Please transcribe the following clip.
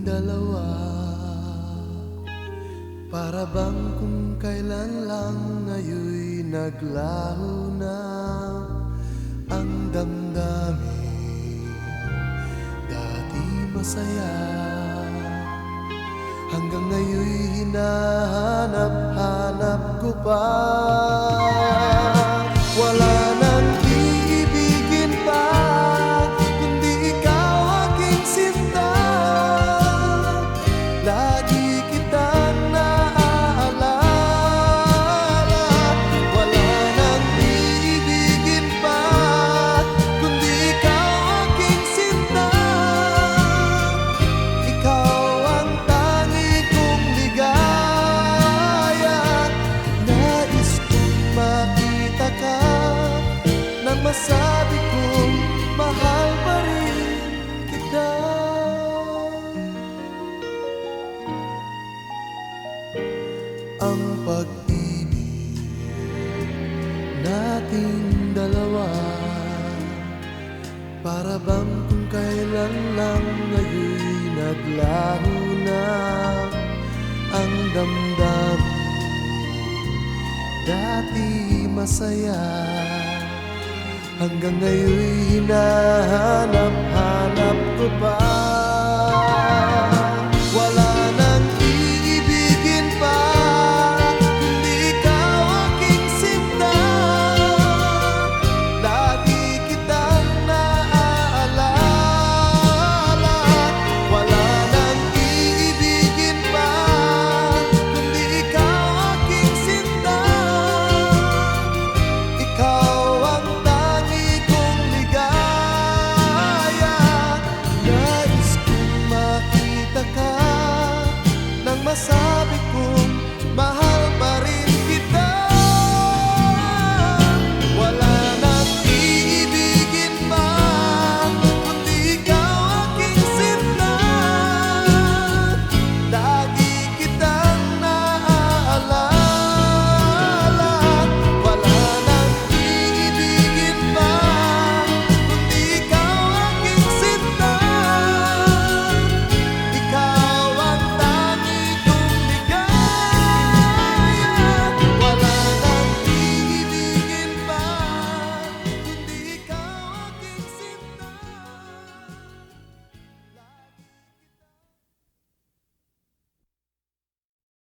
dalawa, para bang kung kailan lang ngayon'y naglaho na ang damdamin. Dati masaya, hanggang ngayon'y hinahanap-hanap ko pa. Wala nang iibigin pa, kundi ikaw aking sinta. Lagi kitang naaalala. Wala nang iibigin pa, kundi ikaw aking sinta. Ikaw ang tangi kong ligaya. Nais kong makita ka, nang masabi kong mahal pa rin kita. Ang pag-ibig nating dalawa, para bang kung kailan lang ngayon'y naglaho na ang damdamin. Dati masaya, hanggang ngayon'y hinahanap-hanap